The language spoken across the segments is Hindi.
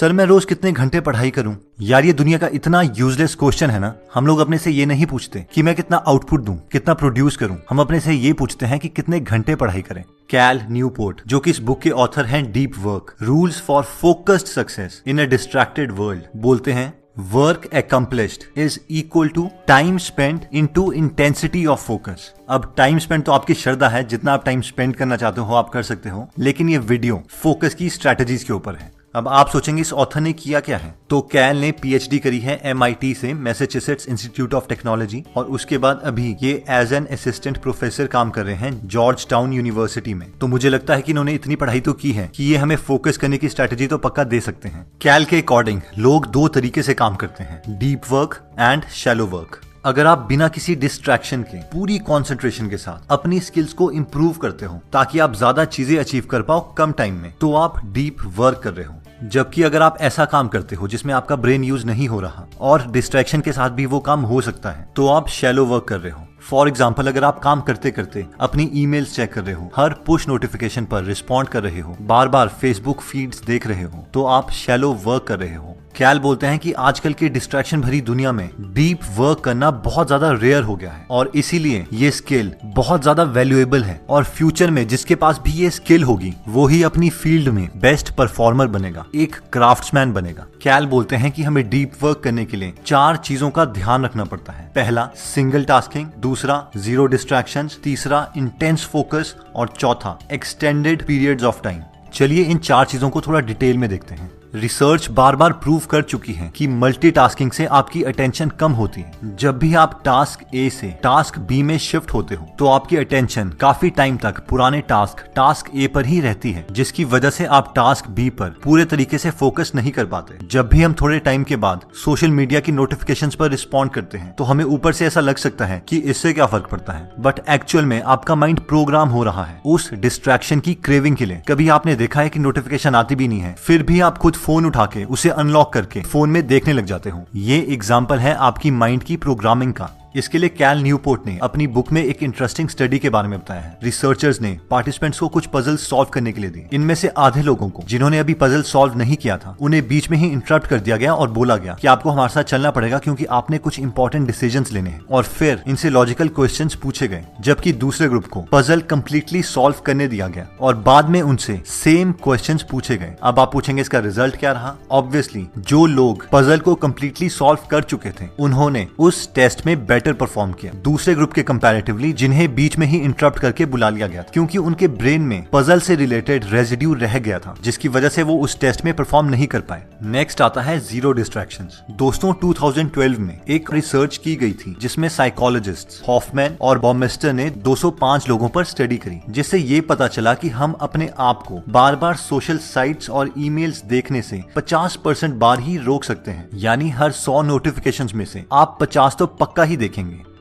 सर मैं रोज कितने घंटे पढ़ाई करूं? यार ये दुनिया का इतना यूजलेस क्वेश्चन है ना। हम लोग अपने से ये नहीं पूछते कि मैं कितना आउटपुट दूं, कितना प्रोड्यूस करूं। हम अपने से ये पूछते हैं कि कितने घंटे पढ़ाई करें। कैल न्यूपोर्ट, जो कि इस बुक के ऑथर हैं deep work, rules for focused success in a distracted world, बोलते हैं work accomplished is equal to time spent into intensity of focus। अब टाइम स्पेंड तो आपकी श्रद्धा है, जितना आप टाइम स्पेंड करना चाहते हो आप कर सकते हो, लेकिन ये वीडियो फोकस की स्ट्रेटजीज के ऊपर है। अब आप सोचेंगे इस ऑथर ने किया क्या है, तो कैल ने पीएचडी करी है MIT से, मैसेच्यूसेट्स इंस्टीट्यूट ऑफ टेक्नोलॉजी, और उसके बाद अभी ये एज एन असिस्टेंट प्रोफेसर काम कर रहे हैं जॉर्ज टाउन यूनिवर्सिटी में। तो मुझे लगता है कि इन्होंने इतनी पढ़ाई तो की है कि ये हमें फोकस करने की स्ट्रेटजी तो पक्का दे सकते हैं। कैल के अकॉर्डिंग लोग दो तरीके से काम करते हैं, deep work and shallow work. अगर आप बिना किसी डिस्ट्रैक्शन के पूरी कंसंट्रेशन के साथ अपनी स्किल्स को इंप्रूव करते हो ताकि आप ज्यादा चीजें अचीव कर पाओ कम टाइम में, तो आप डीप वर्क कर रहे हो। जबकि अगर आप ऐसा काम करते हो जिसमें आपका ब्रेन यूज नहीं हो रहा और डिस्ट्रैक्शन के साथ भी वो काम हो सकता है, तो आप शैलो वर्क कर रहे हो। फॉर एग्जाम्पल, अगर आप काम करते करते अपनी ईमेल्स चेक कर रहे हो, हर पुश नोटिफिकेशन पर रिस्पॉन्ड कर रहे हो, बार बार फेसबुक फीड्स देख रहे हो, तो आप शैलो वर्क कर रहे हो। कैल बोलते हैं कि आजकल की डिस्ट्रैक्शन भरी दुनिया में डीप वर्क करना बहुत ज्यादा रेयर हो गया है और इसीलिए ये स्किल बहुत ज्यादा वैल्यूएबल है, और फ्यूचर में जिसके पास भी ये स्किल होगी वो ही अपनी फील्ड में बेस्ट परफॉर्मर बनेगा, एक क्राफ्ट्समैन बनेगा। कैल बोलते हैं कि हमें डीप वर्क करने के लिए 4 चीजों का ध्यान रखना पड़ता है। पहला सिंगल टास्किंग, दूसरा जीरो डिस्ट्रैक्शंस, तीसरा इंटेंस फोकस और चौथा एक्सटेंडेड पीरियड्स ऑफ टाइम। चलिए इन 4 चीजों को थोड़ा डिटेल में देखते हैं। रिसर्च बार बार प्रूव कर चुकी है कि मल्टीटास्किंग से आपकी अटेंशन कम होती है। जब भी आप टास्क ए से टास्क बी में शिफ्ट होते हो तो आपकी अटेंशन काफी टाइम तक पुराने टास्क ए पर ही रहती है, जिसकी वजह से आप टास्क बी पर पूरे तरीके से फोकस नहीं कर पाते। जब भी हम थोड़े टाइम के बाद सोशल मीडिया की नोटिफिकेशंस पर रिस्पॉन्ड करते हैं तो हमें ऊपर से ऐसा लग सकता है कि इससे क्या फर्क पड़ता है, बट एक्चुअल में आपका माइंड प्रोग्राम हो रहा है उस डिस्ट्रैक्शन की क्रेविंग के लिए। कभी आपने देखा है कि नोटिफिकेशन आती भी नहीं है, फिर भी आप खुद फोन उठा के उसे अनलॉक करके फोन में देखने लग जाते हो। ये एग्जाम्पल है आपकी माइंड की प्रोग्रामिंग का। इसके लिए कैल न्यूपोर्ट ने अपनी बुक में एक इंटरेस्टिंग स्टडी के बारे में बताया है। रिसर्चर्स ने पार्टिसिपेंट्स को कुछ पजल सॉल्व करने के लिए दिए। इनमें से आधे लोगों को, जिन्होंने अभी पजल सॉल्व नहीं किया था, उन्हें बीच में ही इंटरप्ट कर दिया गया और बोला गया कि आपको हमारे साथ चलना पड़ेगा क्योंकि आपने कुछ इंपॉर्टेंट डिसीजंस लेने हैं, और फिर इनसे लॉजिकल क्वेश्चंस पूछे गए। जबकि दूसरे ग्रुप को पजल कंप्लीटली सॉल्व करने दिया गया और बाद में उनसे सेम क्वेश्चंस पूछे गए। अब आप पूछेंगे इसका रिजल्ट क्या रहा? ऑब्वियसली जो लोग पजल को कंप्लीटली सॉल्व कर चुके थे उन्होंने उस टेस्ट में बेटर परफॉर्म किया दूसरे ग्रुप के कंपैरेटिवली, जिन्हें बीच में ही इंटरप्ट करके बुला लिया गया था, क्योंकि उनके ब्रेन में पजल से रिलेटेड रेजिड्यू रह गया था, जिसकी वजह से वो उस टेस्ट में परफॉर्म नहीं कर पाए। नेक्स्ट आता है जीरो डिस्ट्रैक्शंस। दोस्तों 2012 में एक रिसर्च की गई थी जिसमें साइकोलॉजिस्ट हॉफमैन और बॉमिस्टर ने 205 लोगों पर स्टडी करी, जिससे ये पता चला कि हम अपने आप को बार बार सोशल साइट्स और ईमेल्स देखने से 50% बार ही रोक सकते हैं। यानी हर 100 नोटिफिकेशंस में से आप 50 तो पक्का ही देखेंगे।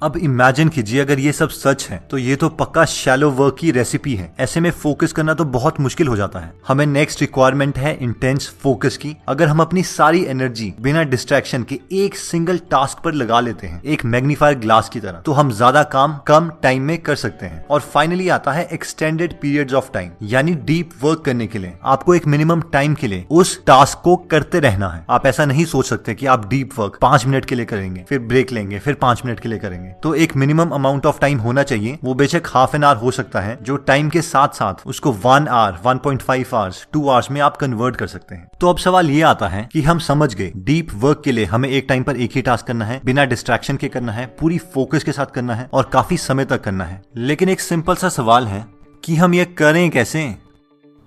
अब इमेजिन कीजिए अगर ये सब सच है तो ये तो पक्का शैलो वर्क की रेसिपी है। ऐसे में फोकस करना तो बहुत मुश्किल हो जाता है। हमें नेक्स्ट रिक्वायरमेंट है इंटेंस फोकस की। अगर हम अपनी सारी एनर्जी बिना डिस्ट्रैक्शन के एक सिंगल टास्क पर लगा लेते हैं, एक मैग्नीफायर ग्लास की तरह, तो हम ज्यादा काम कम टाइम में कर सकते हैं। और फाइनली आता है एक्सटेंडेड पीरियड्स ऑफ टाइम। यानी डीप वर्क करने के लिए आपको एक मिनिमम टाइम के लिए उस टास्क को करते रहना है। आप ऐसा नहीं सोच सकते कि आप डीप वर्क 5 मिनट के लिए करेंगे, फिर ब्रेक लेंगे, फिर 5 मिनट के लिए करेंगे। तो एक मिनिमम अमाउंट ऑफ टाइम होना चाहिए। वो बेशक हाफ एन आवर हो सकता है, जो टाइम के साथ साथ उसको 1 आवर, 1.5 आवर्स, 2 आवर्स में आप कन्वर्ट कर सकते हैं। तो अब सवाल ये आता है कि हम समझ गए डीप वर्क के लिए हमें एक टाइम पर एक ही टास्क करना है, बिना डिस्ट्रैक्शन के करना है, पूरी फोकस के साथ करना है और काफी समय तक करना है। लेकिन एक सिंपल सा सवाल है कि हम ये करें कैसे?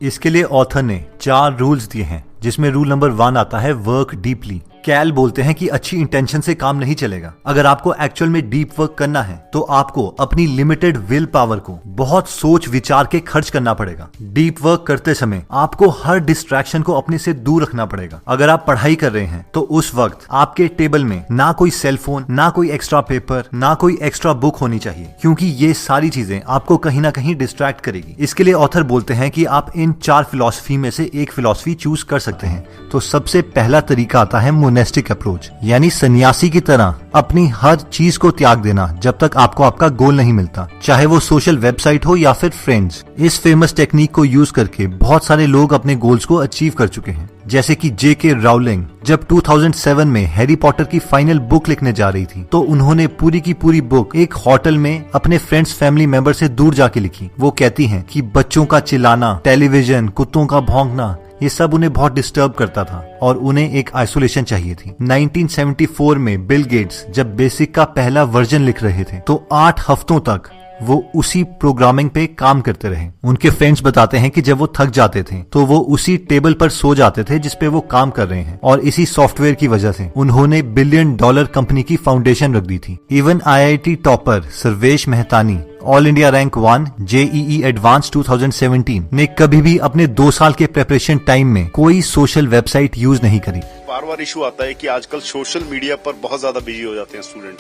इसके लिए ऑथर ने 4 रूल्स दिए हैं, जिसमें रूल नंबर 1 आता है वर्क डीपली। कैल बोलते हैं कि अच्छी इंटेंशन से काम नहीं चलेगा। अगर आपको एक्चुअल में डीप वर्क करना है तो आपको अपनी लिमिटेड विल पावर को बहुत सोच विचार के खर्च करना पड़ेगा। डीप वर्क करते समय आपको हर डिस्ट्रैक्शन को अपने से दूर रखना पड़ेगा। अगर आप पढ़ाई कर रहे हैं तो उस वक्त आपके टेबल में ना कोई सेल फोन, ना कोई एक्स्ट्रा पेपर, ना कोई एक्स्ट्रा बुक होनी चाहिए, क्योंकि ये सारी चीजें आपको कहीं ना कहीं डिस्ट्रैक्ट करेगी। इसके लिए ऑथर बोलते हैं कि आप इन 4 फिलॉसफी में से एक फिलॉसफी चूज कर सकते हैं। तो सबसे पहला तरीका आता है मोनेस्टिक अप्रोच, यानी सन्यासी की तरह अपनी हर चीज को त्याग देना जब तक आपको आपका गोल नहीं मिलता, चाहे वो सोशल वेबसाइट हो या फिर फ्रेंड्स। इस फेमस टेक्निक को यूज करके बहुत सारे लोग अपने गोल्स को अचीव कर चुके हैं। जैसे कि J.K. राउलिंग जब 2007 में हैरी पॉटर की फाइनल बुक लिखने जा रही थी तो उन्होंने पूरी की पूरी बुक एक होटल में अपने फ्रेंड्स फैमिली मेंबर से दूर जाके लिखी। वो कहती हैं कि बच्चों का चिल्लाना, टेलीविजन, कुत्तों का भौंकना, ये सब उन्हें बहुत डिस्टर्ब करता था और उन्हें एक आइसोलेशन चाहिए थी। 1974 में बिल गेट्स जब बेसिक का पहला वर्जन लिख रहे थे तो 8 हफ्तों तक वो उसी प्रोग्रामिंग पे काम करते रहे। उनके फ्रेंड्स बताते हैं कि जब वो थक जाते थे तो वो उसी टेबल पर सो जाते थे जिस पे वो काम कर रहे हैं और इसी सॉफ्टवेयर की वजह से उन्होंने $1 बिलियन कंपनी की फाउंडेशन रख दी थी। Even IIT topper Sarvesh Mehtani all India rank 1 JEE advanced 2017 ने कभी भी अपने 2 साल के प्रेपरेशन टाइम में कोई सोशल वेबसाइट यूज नहीं करी। बार बार इशू आता है कि आजकल सोशल मीडिया पर बहुत ज्यादा बिजी हो जाते हैं स्टूडेंट,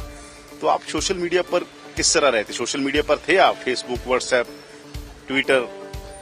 तो आप सोशल मीडिया पर किस तरह रहते? सोशल मीडिया पर थे आप? Facebook, WhatsApp, Twitter?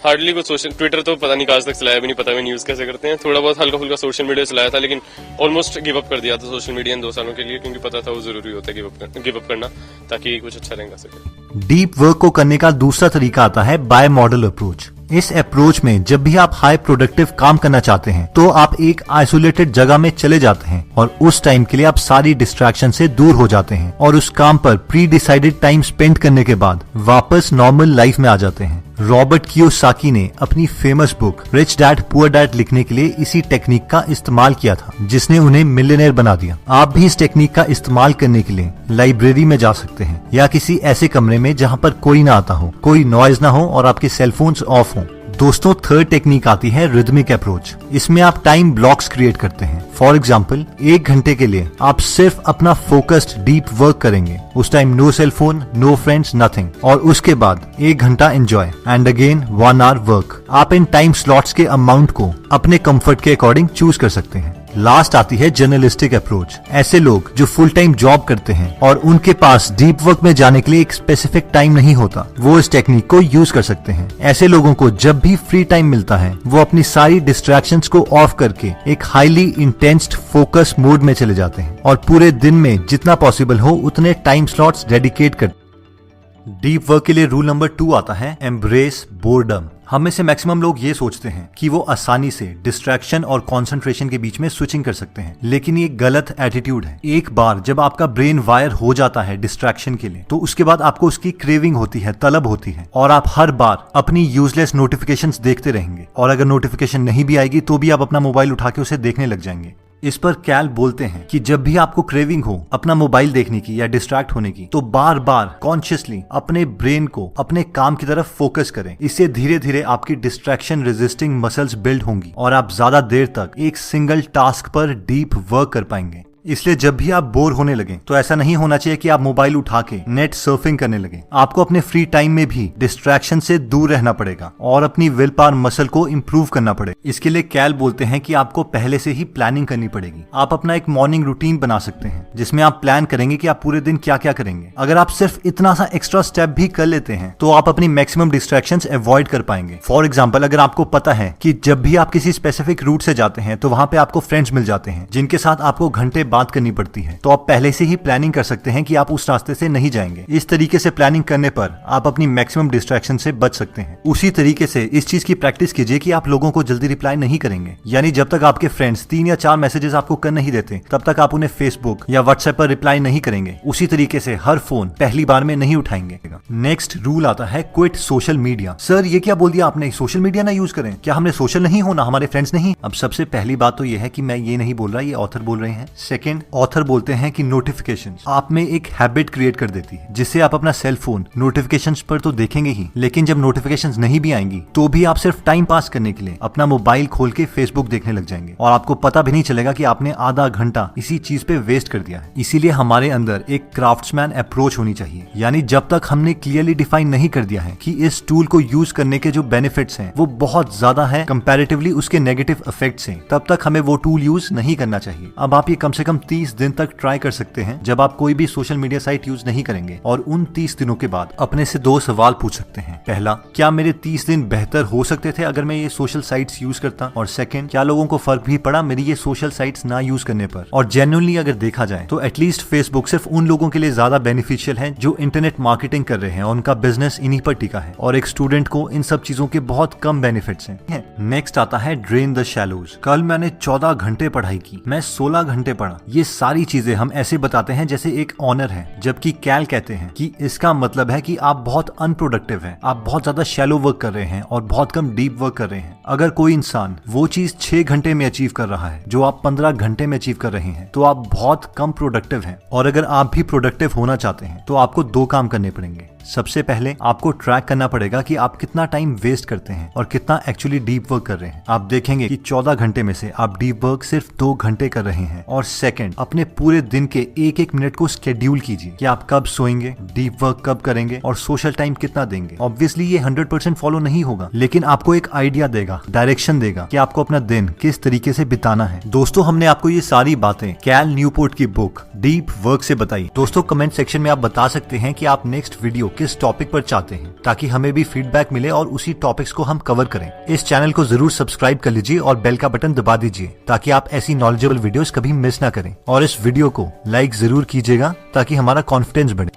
हार्डली कुछ सोशल, ट्विटर तो पता नहीं आज तक चलाया भी नहीं, पता नहीं यूज कैसे करते हैं। थोड़ा बहुत हल्का फुल्का सोशल मीडिया चलाया था लेकिन ऑलमोस्ट गिव अप कर दिया था सोशल मीडिया इन 2 सालों के लिए, क्योंकि पता था वो जरूरी होता है गिव अप करना ताकि कुछ अच्छा रहेगा सके। डीप वर्क को करने का दूसरा तरीका आता है बाय मॉडल अप्रोच। इस अप्रोच में जब भी आप हाई प्रोडक्टिव काम करना चाहते हैं तो आप एक आइसोलेटेड जगह में चले जाते हैं और उस टाइम के लिए आप सारी डिस्ट्रैक्शन से दूर हो जाते हैं और उस काम पर प्री डिसाइडेड टाइम स्पेंड करने के बाद वापस नॉर्मल लाइफ में आ जाते हैं। रॉबर्ट कियोसाकी ने अपनी famous book rich dad poor dad लिखने के लिए इसी टेक्निक का इस्तेमाल किया था जिसने उन्हें मिलियनेयर बना दिया। आप भी इस टेक्निक का इस्तेमाल करने के लिए लाइब्रेरी में जा सकते हैं या किसी ऐसे कमरे में जहाँ पर कोई ना आता हो, कोई नॉइज ना हो और आपके सेलफोन्स ऑफ हो। दोस्तों, थर्ड टेक्निक आती है रिदमिक अप्रोच। इसमें आप टाइम ब्लॉक्स क्रिएट करते हैं। फॉर एग्जाम्पल 1 घंटे के लिए आप सिर्फ अपना फोकस्ड डीप वर्क करेंगे। उस time no cellphone, no friends, nothing. और उसके बाद 1 घंटा enjoy and again 1 hour work. आप इन टाइम स्लॉट्स के अमाउंट को अपने कंफर्ट के अकॉर्डिंग चूज कर सकते हैं। लास्ट आती है जर्नलिस्टिक अप्रोच। ऐसे लोग जो फुल टाइम जॉब करते हैं और उनके पास डीप वर्क में जाने के लिए एक स्पेसिफिक टाइम नहीं होता, वो इस टेक्निक को यूज कर सकते हैं। ऐसे लोगों को जब भी फ्री टाइम मिलता है वो अपनी सारी डिस्ट्रैक्शंस को ऑफ करके एक हाईली इंटेंस्ड फोकस मोड में चले जाते हैं और पूरे दिन में जितना पॉसिबल हो उतने टाइम स्लॉट्स डेडिकेट करते हैं। डीप वर्क के लिए रूल नंबर 2 आता है एम्ब्रेस बोर्डम। हम में से मैक्सिमम लोग ये सोचते हैं कि वो आसानी से डिस्ट्रैक्शन और कंसंट्रेशन के बीच में स्विचिंग कर सकते हैं, लेकिन ये गलत एटीट्यूड है। एक बार जब आपका ब्रेन वायर हो जाता है डिस्ट्रैक्शन के लिए तो उसके बाद आपको उसकी क्रेविंग होती है, तलब होती है और आप हर बार अपनी यूजलेस नोटिफिकेशंस देखते रहेंगे और अगर नोटिफिकेशन नहीं भी आएगी तो भी आप अपना मोबाइल उठा के उसे देखने लग जाएंगे। इस पर कैल बोलते हैं कि जब भी आपको क्रेविंग हो अपना मोबाइल देखने की या डिस्ट्रैक्ट होने की तो बार बार कॉन्शियसली अपने ब्रेन को अपने काम की तरफ फोकस करें। इससे धीरे धीरे आपकी डिस्ट्रैक्शन रेजिस्टिंग मसल्स बिल्ड होंगी और आप ज्यादा देर तक एक सिंगल टास्क पर डीप वर्क कर पाएंगे। इसलिए जब भी आप बोर होने लगे तो ऐसा नहीं होना चाहिए कि आप मोबाइल उठा के नेट सर्फिंग करने लगे। आपको अपने फ्री टाइम में भी डिस्ट्रैक्शन से दूर रहना पड़ेगा और अपनी विल पावर मसल को इम्प्रूव करना पड़ेगा। इसके लिए कैल बोलते हैं कि आपको पहले से ही प्लानिंग करनी पड़ेगी। आप अपना एक मॉर्निंग रूटीन बना सकते हैं जिसमें आप प्लान करेंगे कि आप पूरे दिन क्या क्या करेंगे। अगर आप सिर्फ इतना सा एक्स्ट्रा स्टेप भी कर लेते हैं तो आप अपनी मैक्सिमम डिस्ट्रैक्शंस अवॉइड कर पाएंगे। फॉर एग्जाम्पल, अगर आपको पता है कि जब भी आप किसी स्पेसिफिक रूट से जाते हैं तो वहां पे आपको फ्रेंड्स मिल जाते हैं जिनके साथ आपको घंटे बात करनी पड़ती है, तो आप पहले से ही प्लानिंग कर सकते हैं कि आप उस रास्ते से नहीं जाएंगे। इस तरीके से प्लानिंग करने पर आप अपनी मैक्सिमम डिस्ट्रैक्शन से बच सकते हैं। उसी तरीके से इस चीज की प्रैक्टिस कीजिए कि आप लोगों को जल्दी रिप्लाई नहीं करेंगे, यानी जब तक आपके फ्रेंड्स 3 या 4 मैसेजेस आपको कर नहीं देते तब तक आप उन्हें फेसबुक या व्हाट्सएप पर रिप्लाई नहीं करेंगे। उसी तरीके से हर फोन पहली बार में नहीं उठाएंगे। नेक्स्ट रूल आता है क्विट सोशल मीडिया। सर ये क्या बोल दिया आपने, सोशल मीडिया ना यूज करें? क्या हमने सोशल नहीं होना, हमारे फ्रेंड्स नहीं? अब सबसे पहली बात तो यह है कि मैं ये नहीं बोल रहा, ये ऑथर बोल रहे हैं। सेकंड, ऑथर बोलते हैं कि नोटिफिकेशंस आप में एक हैबिट क्रिएट कर देती है जिससे आप अपना सेल फोन नोटिफिकेशंस पर तो देखेंगे ही, लेकिन जब नोटिफिकेशंस नहीं भी आएंगी तो भी आप सिर्फ टाइम पास करने के लिए अपना मोबाइल खोल के फेसबुक देखने लग जाएंगे और आपको पता भी नहीं चलेगा कि आपने आधा घंटा इसी चीज पे वेस्ट कर दिया है। इसीलिए हमारे अंदर एक क्राफ्ट्समैन अप्रोच होनी चाहिए, यानी जब तक हमने क्लियरली डिफाइन नहीं कर दिया है कि इस टूल को यूज करने के जो बेनिफिट्स हैं वो बहुत ज्यादा है कंपैरेटिवली उसके नेगेटिव इफेक्ट्स हैं, तब तक हमें वो टूल यूज नहीं करना चाहिए। अब आप ये कम से कम हम 30 दिन तक ट्राई कर सकते हैं जब आप कोई भी सोशल मीडिया साइट यूज नहीं करेंगे, और उन 30 दिनों के बाद अपने से 2 सवाल पूछ सकते हैं। पहला, क्या मेरे 30 दिन बेहतर हो सकते थे अगर मैं ये सोशल साइट्स यूज करता? और सेकंड, क्या लोगों को फर्क भी पड़ा मेरी ये सोशल साइट्स ना यूज करने पर? और जेन्युइनली अगर देखा जाए तो एटलीस्ट फेसबुक सिर्फ उन लोगों के लिए ज्यादा बेनिफिशियल है जो इंटरनेट मार्केटिंग कर रहे हैं और उनका बिजनेस इन्हीं पर टिका है, और एक स्टूडेंट को इन सब चीजों के बहुत कम बेनिफिट्स हैं। नेक्स्ट आता है ड्रेन द शैलोज। कल मैंने 14 घंटे पढ़ाई की, मैं 16 घंटे पढ़ा। ये सारी चीजें हम ऐसे बताते हैं जैसे एक ऑनर है, जबकि कैल कहते हैं कि इसका मतलब है कि आप बहुत अनप्रोडक्टिव हैं, आप बहुत ज्यादा शैलो वर्क कर रहे हैं और बहुत कम डीप वर्क कर रहे हैं। अगर कोई इंसान वो चीज 6 घंटे में अचीव कर रहा है जो आप 15 घंटे में अचीव कर रहे हैं, तो आप बहुत कम प्रोडक्टिव हैं। और अगर आप भी प्रोडक्टिव होना चाहते हैं तो आपको 2 काम करने पड़ेंगे। सबसे पहले आपको ट्रैक करना पड़ेगा कि आप कितना टाइम वेस्ट करते हैं और कितना एक्चुअली डीप वर्क कर रहे हैं। आप देखेंगे कि 14 घंटे में से आप डीप वर्क सिर्फ 2 घंटे कर रहे हैं। और सेकंड, अपने पूरे दिन के 1-1 मिनट को शेड्यूल कीजिए कि आप कब सोएंगे, डीप वर्क कब करेंगे और सोशल टाइम कितना देंगे। ऑब्वियसली ये 100% फॉलो नहीं होगा, लेकिन आपको एक आइडिया देगा, डायरेक्शन देगा कि आपको अपना दिन किस तरीके से बिताना है। दोस्तों, हमने आपको ये सारी बातें कैल न्यूपोर्ट की बुक डीप वर्क से बताई। दोस्तों, कमेंट सेक्शन में आप बता सकते हैं कि आप नेक्स्ट वीडियो किस टॉपिक पर चाहते हैं, ताकि हमें भी फीडबैक मिले और उसी टॉपिक्स को हम कवर करें। इस चैनल को जरूर सब्सक्राइब कर लीजिए और बेल का बटन दबा दीजिए ताकि आप ऐसी नॉलेजेबल वीडियोस कभी मिस ना करें। और इस वीडियो को लाइक जरूर कीजिएगा ताकि हमारा कॉन्फिडेंस बढ़े।